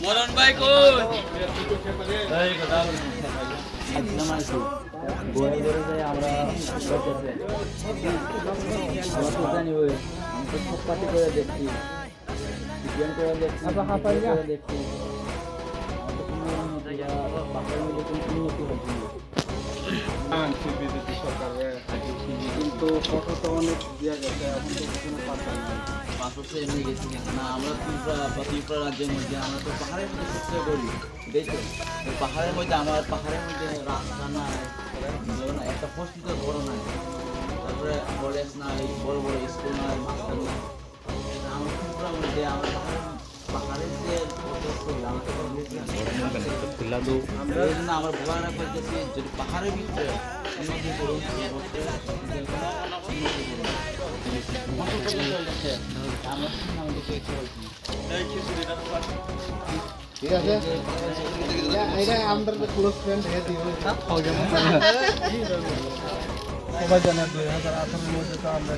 মরণ ভাই কই গোড়ায় ধরে যাই আমরা তো জানি ওই আমি তো সব পার্টি করে দেখছি বিজ্ঞান করে দেখছি করে দেখছি পাহাড়ের মধ্যে কোনো উন্নতি হচ্ছে কিন্তু ফটো তো অনেক দেওয়া গেছে এখন তো কোনো পাতা নেই পাথরটা এমনি গেছি না আমরা ত্রিপুরা রাজ্যের মধ্যে আমরা তো পাহাড়ের মধ্যে চেষ্টা করি দেখো পাহাড়ের মধ্যে আমার পাহাড়ের মধ্যে রাস্তা নাই একটা হসপিটাল বড় নাই তারপরে কলেজ নাই বড় বড় স্কুল নাই মাস্টার নাই আমার ত্রিপুরার মধ্যে আমরা পাহাড়ের যে আমরা আমার ভোগানা করতেছি যদি পাহাড়ের ভিতরে উন্নতি করুন ঠিক আছে এটা আমাদের ক্লোজ ফ্রেন্ড হয়ে দিব সবাই জানে 2018 মধ্যে তো আমরা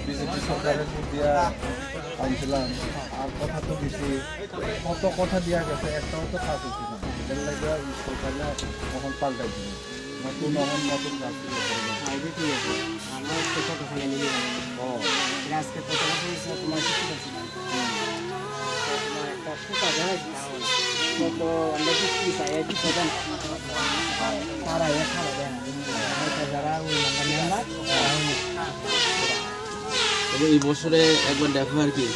বিজেপি সরকারের দিয়া আনছিলাম আর কথা তো বেশি কত কথা দেওয়া গেছে একটাও তো কাজ হচ্ছে না এদের লাগে সরকারে তখন পাল্টাই দিল নতুন নতুন কাজ ঠিক আছে আমার তো কথা শুনে নিবি ও আজকে কত কথা হয়েছে তোমার শিখতে পারছি না তোমার একটা সুতা দেয় কত আমরা কি চাই কি কথা না তারা এ খাওয়া দেয় না যারা ওই মেম্বার তবে এই বছরে একবার দেখো আর কি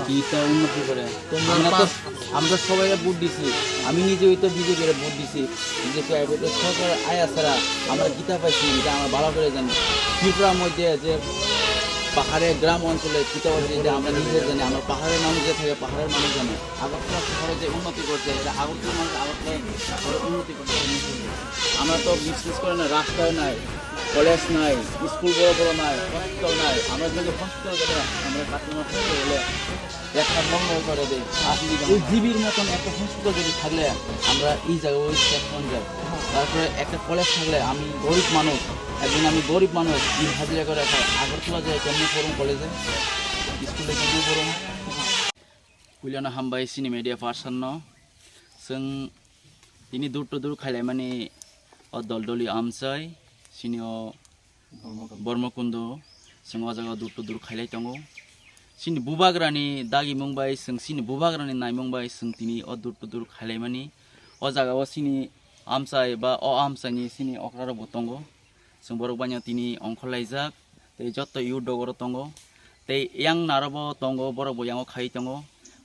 কিটা উন্নতি করে আমরা সবাই ভোট দিছি আমি নিজে ওই তো বিজেপির ভোট দিছি যে প্রাইভেটের সরকার আয়া ছাড়া আমরা গীতা পাইছি এটা আমরা ভালো করে জানি ত্রিপুরার মধ্যে যে পাহাড়ের গ্রাম অঞ্চলে গীতা পাইছি এটা আমরা নিজে জানি আমার পাহাড়ের মানুষ যে থাকে পাহাড়ের মানুষ জানে আগরতলা শহরে যে উন্নতি করছে এটা আগরতলা মানুষ আগরতলা শহরে উন্নতি করছে আমরা তো বিশ্বাস করে না রাস্তায় নাই কলেজ নাই স্কুল বড় বড় নাই হসপিটাল নাই আমরা যদি হসপিটাল গেলে আমরা কাস্টমার হসপিটাল গেলে একটা মঙ্গল করে দিই ওই জিবির মতন একটা হসপিটাল যদি থাকলে আমরা এই জায়গায় ওই স্টেশন যাই তারপরে একটা কলেজ থাকলে আমি গরিব মানুষ একদিন আমি গরিব মানুষ দিন হাজিরা করে খাই আগরতলা যায় কেমনি পড়ুন কলেজে স্কুলে কেমনি পড়ুন কুলিয়ানো হামবাই सिनि media person जों दिनै दूर to दूर खायलाय माने दलदली आमसाय सिनियो बर्मकुंड जों अ जायगायाव दूर to दूर खायलाय दङ सिनि बुबाग्रानि दागि मुंबाय जों सिनि बुबाग्रानि नाय मुंबाय जों दिनै दूर to दूर खायलाय माने अ जायगायाव सिनि आमसाय बा अ आमसायनि सिनि अक्राराबो दङ जों बरक बानियाव दिनै अंखलायजाक तै जत्त इउ दगर दङ तै यां नाराबो दङ बरकबो याङाव खाय दङ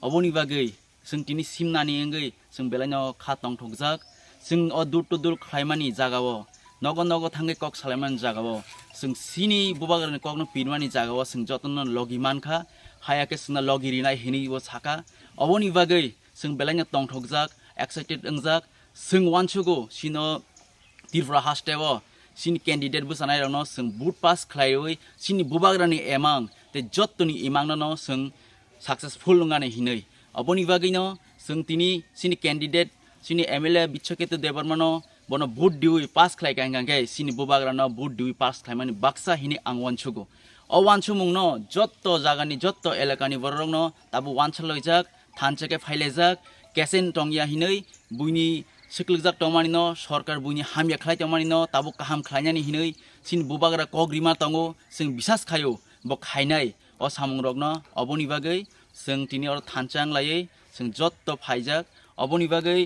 अबनि बागै जों दिनै सिमनानि एंगै जों बेलायनाव खा दं थगजाक जों दूर to दूर खायमानि जागायाव नगो नगो थांगे कक सालायमानि जागायाव जों सिनि बुबाग्रानि ककनो पिरमानि जागायाव जों जतन लगी मानखा हायाके जोंना लगिरिनाय हेनिबो साका अबनि बागै जों बेलायनाव दं थगजाक एक्साइटेड ओंजाक जों वानसुगो सिनो त्रिपुरा हास्टेव सिनि कैंडिडेट बो जानाय रनो जों बुट पास खालायै सिनि बुबाग्रानि एमां ते जत्तनि इमांनो जों सक्सेसफुल नङाने हिनै अबनि बागैनो जों दिनै सिनि कैंडिडेट सिनि एमएलए बिच्छकेतु देबरमानो बनो भोट दिउई पास खालाय गांगांगे सिनि बुबाग्रानो भोट दिउई पास खालायमानि बाक्सा हिनि आं वानसुगो अ वानसुमुंनो जत्त जागानि जत्त एलाकानि बररंनो ताबु वानसलयजाक थानचेके फाइलेजाक केसेन टंगिया हिनै बुइनि सिकलजाक टमानिनो सरकार बुइनि हामिया खालाय टमानिनो ताबु काहाम खालायनानि हिनै सिनि बुबाग्रा कग्रिमा तंगो जों बिसास खायो ब खायनाय अ सामुंरगनो अबनि बागै जों दिनै अर थानचां लायै जों जत्त फाइजाक अबनि बागै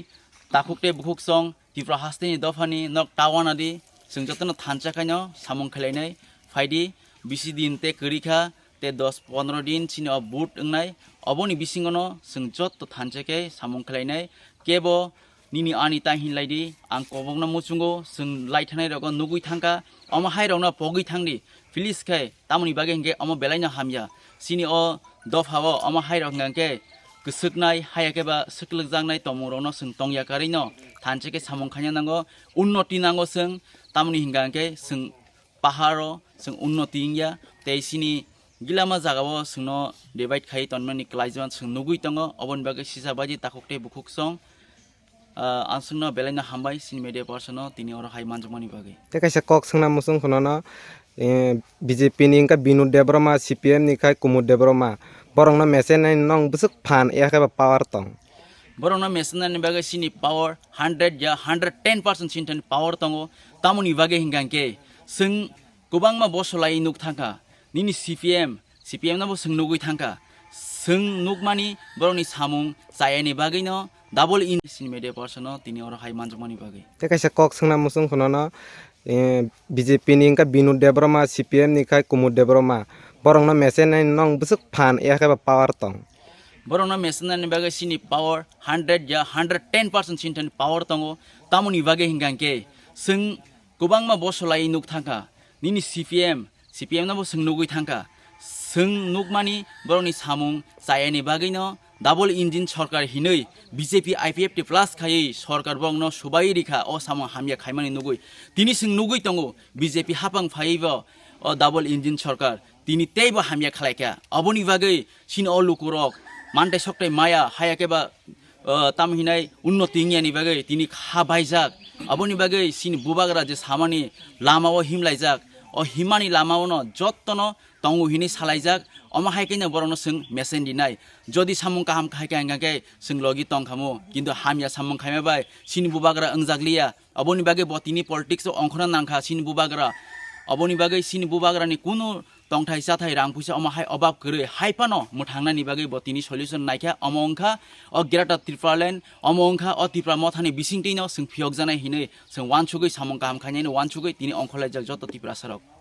ताकुकटे बुकुकसं त्रिपुरा हास्टेनि दफानि नक टावानादि जों जत्तनो थानचाखायनो सामुं खालायनाय फाइदि बिसि दिन ते करिखा ते 10-15 दिन सिनि बुट ओंनाय अबनि बिसिङनो जों जत्त थानचाके सामुं खालायनाय केबो निनि आनि ताहिनलायदि आं कबंना मुचुंगो जों लाइथानाय रग नुगुइ थांका अम हाइरावना पगै थांदि फिलिस खाय तामनि बागै हेंगे अम बेलायनो हामिया सिनि अ दफाव अम हाइरावंगांके गोसोकनाय हायाकेबा सोकलजांनाय तमरनो जों तंयाकारिनो थानचेके सामुं खायना नांगो उन्नति नांगो जों तामनि हिंगांके जों पाहारो जों उन्नति इंया तेसिनि गिलामा जागाव जोंनो डिवाइड खाय तनमानि क्लाइजन जों नुगुइ दङ अबन बागै सिसाबादि ताकुकटे बुकुकसं आंसुनो बेलायनो हामबाय सिनि media person तिनि अर हाय मानजमानि बागै ते कैसे कक संना मुसुं खनना बीजेपी नि इनका बिनु Debbarma CPM निखाय Kumud Debbarma borong no mesen nong busuk phan e ka power tong borong no mesen ni bagai sini power 100 ya 110% sinten power tongo tamuni bagai hingangke sing kubang ma bosolai nuk thangka nini CPM na bo sing nugui thangka sing nukmani borong ni samung sayani bagai no double in sin media person no tini oro hai manjmani bagai te kaisa kok singna musung khono no BJP ni ka Binu Debroma CPM ni ka Kumud Debroma borong no mesen nong busuk phan e ka power tong borong no mesen ni bagai sini power 100 ya 110% sinten power tongo tamuni bagai hingangke sing kubang ma bosolai nuk thangka nini CPM na bo sing nugui thangka sing nukmani borong ni samung sayani bagai no double engine Sarkar হিনই BJP IPFT plus খাই সরকার বংন সবাই রেখা ও সাম হামিয়া খাইমানি নুগুই তিনি Singh নুগুই তঙ্গো BJP হাপাং five O double engine সরকার তিনি তেইব হামিয়া খালাইকা অবনি বাগৈ scene অ লুকুরক মানটাই সকটাই মায়া হায়াকেবা তামহিনাই উন্নতি ইংয়ানি বাগৈ তিনি খাবাইজাক অবনি বাগৈ scene বুবাগরা যে সামানি লামাও হিমলাইজাক ও হিমানি লামাও ন যত্ন তঙ্গু হিনি সালাইজাক অমা হাইকেনে বরং जों मेसेन दिनाय जदि सामुं काहाम खायके जों लगी तंखामो किन्तु हामिया सामुं खायमाबाय सिन बुबाग्रा अंजागलिया अबनि बागे बतिनि पॉलिटिक्स अंखना नांखा सिन बुबाग्रा अबनि बागे सिन बुबाग्रानि कुनु तंथाय जाथाय रां फैसा अमा हाय अभाब गरे हायपानो मुथांनानि बागे बतिनि सल्युशन नायखा अमंखा अ ग्रेटा त्रिपुरालेन अमंखा अ त्रिपुरा मथानि बिसिंटिनो जों फियक जानाय हिनै जों वानसुगै सामुं काहाम खायनायनि वानसुगै तिनि अंखलायजाक जत त्रिपुरा सरक